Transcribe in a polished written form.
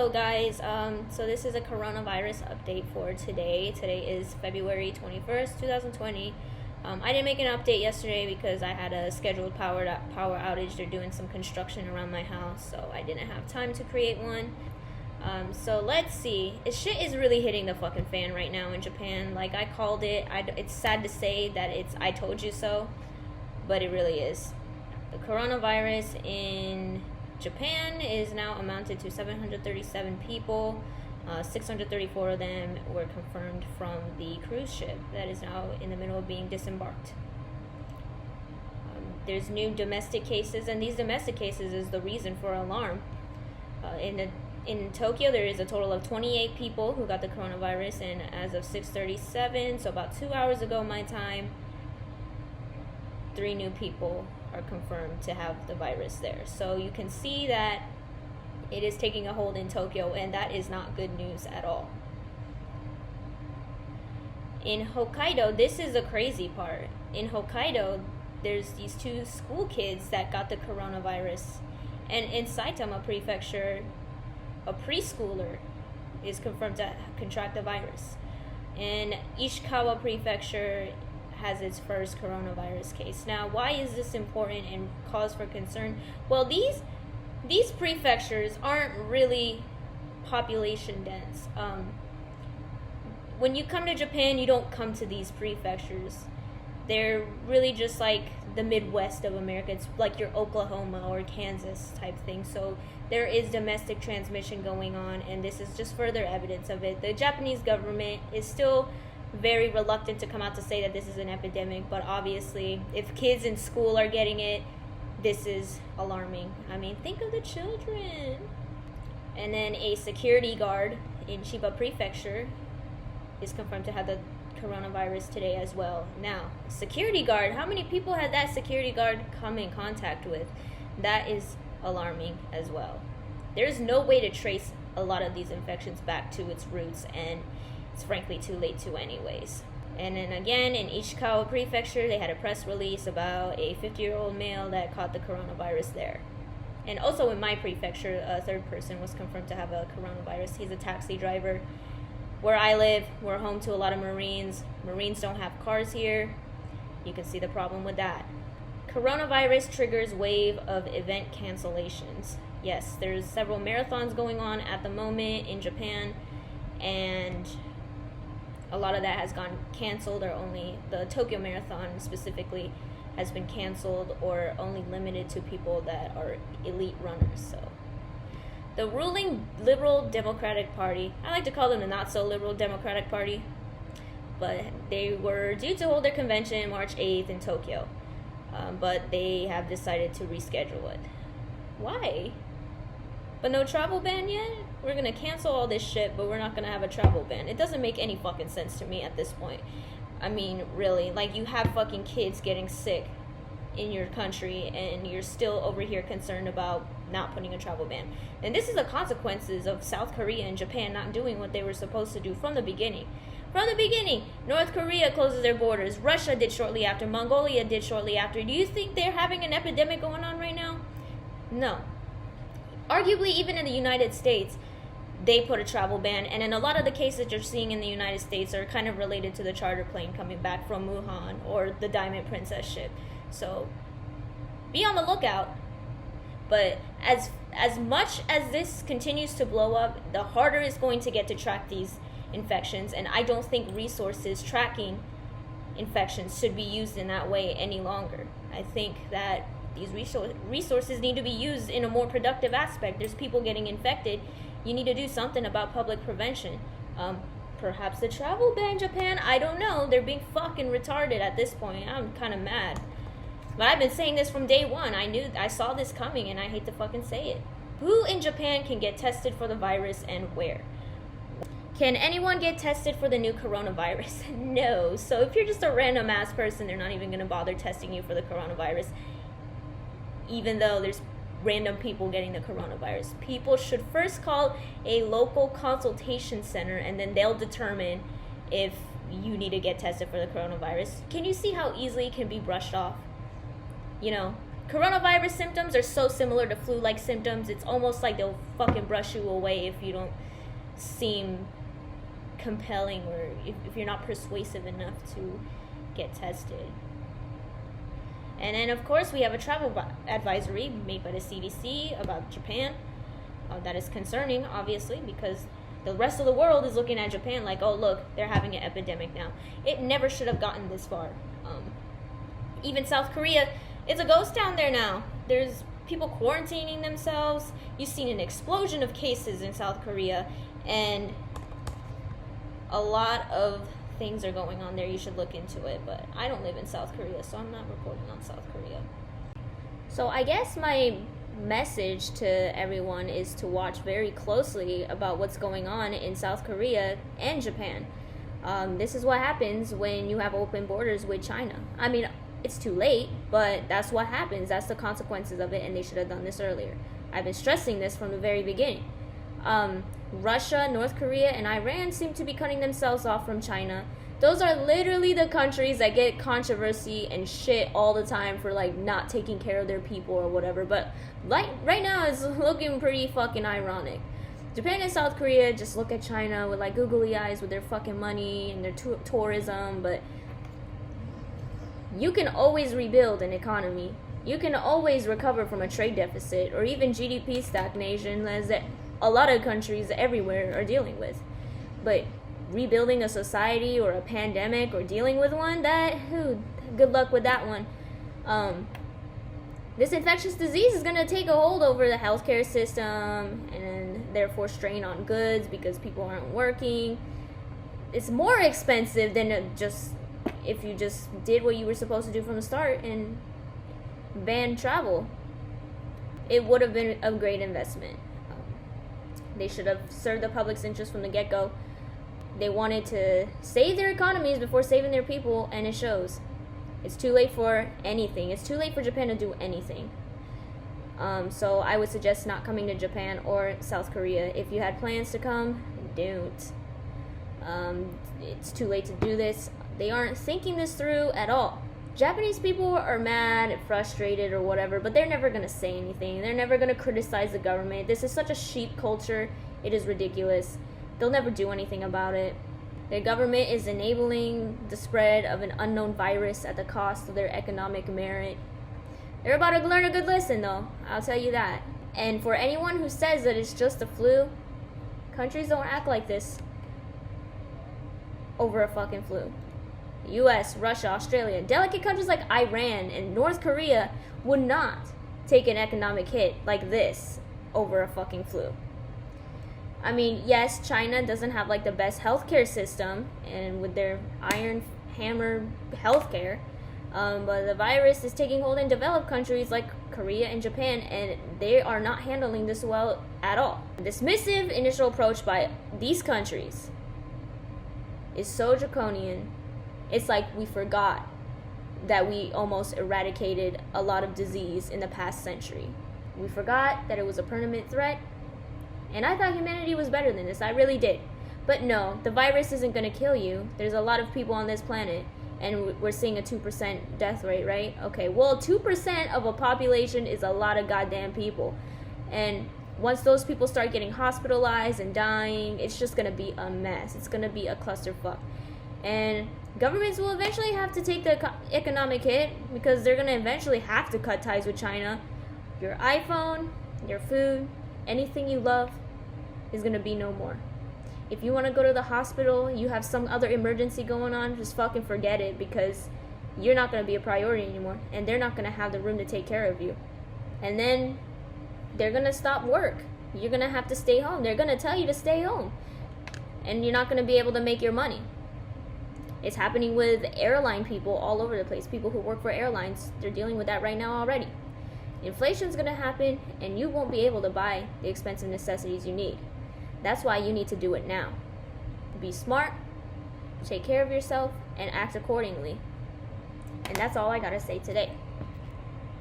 Hello guys, so this is a coronavirus update for today. Today is February 21st, 2020. I didn't make an update yesterday because I had a scheduled power outage. They're doing some construction around my house, so I didn't have time to create one. So let's see. Shit is really hitting the fucking fan right now in Japan. Like I called it. It's sad to say that it's I told you so, but it really is. The coronavirus in Japan is now amounted to 737 people. 634 of them were confirmed from the cruise ship that is now in the middle of being disembarked. There's new domestic cases, and these domestic cases is the reason for alarm. In Tokyo, there is a total of 28 people who got the coronavirus, and as of 6:37, so about 2 hours ago my time, 3 new people are confirmed to have the virus there. So you can see that it is taking a hold in Tokyo, and that is not good news at all. In Hokkaido, this is the crazy part. In Hokkaido, there's these 2 school kids that got the coronavirus. And in Saitama Prefecture, a preschooler is confirmed to contract the virus. In Ishikawa Prefecture has its first coronavirus case. Now, why is this important and cause for concern? Well, these prefectures aren't really population dense. When you come to Japan, you don't come to these prefectures. They're really just like the Midwest of America. It's like your Oklahoma or Kansas type thing. So there is domestic transmission going on, and this is just further evidence of it. The Japanese government is still very reluctant to come out to say that this is an epidemic, but obviously if kids in school are getting it, this is alarming. I mean, think of the children. And then a security guard in Chiba Prefecture is confirmed to have the coronavirus today as well. Now, security guard, how many people had that security guard come in contact with? That is alarming as well. There's no way to trace a lot of these infections back to its roots, and it's frankly too late to anyways. And then again, in Ishikawa Prefecture, they had a press release about a 50-year-old male that caught the coronavirus there. And also in my prefecture, a 3rd person was confirmed to have a coronavirus. He's a taxi driver. Where I live, we're home to a lot of Marines. Marines don't have cars here. You can see the problem with that. Coronavirus triggers wave of event cancellations. Yes, there's several marathons going on at the moment in Japan, and a lot of that has gone canceled, or only the Tokyo Marathon specifically has been canceled, or only limited to people that are elite runners. So the ruling Liberal Democratic Party, I like to call them the not so liberal Democratic Party, but they were due to hold their convention March 8th in Tokyo, but they have decided to reschedule it. Why? But no travel ban yet? We're gonna cancel all this shit, but we're not gonna have a travel ban. It doesn't make any fucking sense to me at this point. I mean, really, like, you have fucking kids getting sick in your country, and you're still over here concerned about not putting a travel ban. And this is the consequences of South Korea and Japan not doing what they were supposed to do from the beginning. From the beginning, North Korea closes their borders. Russia did shortly after. Mongolia did shortly after. Do you think they're having an epidemic going on right now? No. Arguably, even in the United States, they put a travel ban, and in a lot of the cases you're seeing in the United States are kind of related to the charter plane coming back from Wuhan or the Diamond Princess ship. So be on the lookout. But as much as this continues to blow up, the harder it's going to get to track these infections, and I don't think resources tracking infections should be used in that way any longer. I think that these resources need to be used in a more productive aspect. There's people getting infected. You need to do something about public prevention. Perhaps the travel ban, Japan, I don't know. They're being fucking retarded at this point. I'm kind of mad. But I've been saying this from day one. I saw this coming, and I hate to fucking say it. Who in Japan can get tested for the virus, and where? Can anyone get tested for the new coronavirus? No. So if you're just a random ass person, they're not even going to bother testing you for the coronavirus, even though there's random people getting the coronavirus. People should first call a local consultation center, and then they'll determine if you need to get tested for the coronavirus. Can you see how easily it can be brushed off? You know, coronavirus symptoms are so similar to flu-like symptoms. It's almost like they'll fucking brush you away if you don't seem compelling, or if you're not persuasive enough to get tested. And then, of course, we have a travel advisory made by the CDC about Japan. That is concerning, obviously, because the rest of the world is looking at Japan like, oh, look, they're having an epidemic now. It never should have gotten this far. Even South Korea, it's a ghost town there now. There's people quarantining themselves. You've seen an explosion of cases in South Korea, and a lot of things are going on there. You should look into it, but I don't live in South Korea, so I'm not reporting on South Korea. So I guess my message to everyone is to watch very closely about what's going on in South Korea and Japan. This is what happens when you have open borders with China. I mean, it's too late, but that's what happens. That's the consequences of it, and they should have done this earlier. I've been stressing this from the very beginning. Russia, North Korea, and Iran seem to be cutting themselves off from China. Those are literally the countries that get controversy and shit all the time for like not taking care of their people or whatever. But like right now, it's looking pretty fucking ironic. Japan and South Korea just look at China with like googly eyes with their fucking money and their tourism. But you can always rebuild an economy. You can always recover from a trade deficit or even GDP stagnation, as a lot of countries everywhere are dealing with. But rebuilding a society or a pandemic or dealing with one, good luck with that one. This infectious disease is going to take a hold over the healthcare system and therefore strain on goods because people aren't working. It's more expensive than just if you just did what you were supposed to do from the start and ban travel. It would have been a great investment. They should have served the public's interest from the get-go. They wanted to save their economies before saving their people, and it shows. It's too late for anything. It's too late for Japan to do anything. So I would suggest not coming to Japan or South Korea. If you had plans to come, don't. It's too late to do this. They aren't thinking this through at all. Japanese people are mad, frustrated, or whatever, but they're never going to say anything. They're never going to criticize the government. This is such a sheep culture. It is ridiculous. They'll never do anything about it. The government is enabling the spread of an unknown virus at the cost of their economic merit. They're about to learn a good lesson, though. I'll tell you that. And for anyone who says that it's just a flu, countries don't act like this over a fucking flu. US, Russia, Australia, delicate countries like Iran and North Korea would not take an economic hit like this over a fucking flu. I mean, yes, China doesn't have like the best healthcare system and with their iron hammer healthcare, but the virus is taking hold in developed countries like Korea and Japan, and they are not handling this well at all. Dismissive initial approach by these countries is so draconian. It's like we forgot that we almost eradicated a lot of disease in the past century. We forgot that it was a permanent threat, and I thought humanity was better than this. I really did. But no, the virus isn't going to kill you. There's a lot of people on this planet, and we're seeing a 2% death rate, right? Okay, well, 2% of a population is a lot of goddamn people. And once those people start getting hospitalized and dying, it's just going to be a mess. It's going to be a clusterfuck. And governments will eventually have to take the economic hit because they're going to eventually have to cut ties with China. Your iPhone, your food, anything you love is going to be no more. If you want to go to the hospital, you have some other emergency going on, just fucking forget it because you're not going to be a priority anymore and they're not going to have the room to take care of you. And then they're going to stop work. You're going to have to stay home. They're going to tell you to stay home and you're not going to be able to make your money. It's happening with airline people all over the place. People who work for airlines, they're dealing with that right now already. Inflation's going to happen, and you won't be able to buy the expensive necessities you need. That's why you need to do it now. Be smart, take care of yourself, and act accordingly. And that's all I got to say today.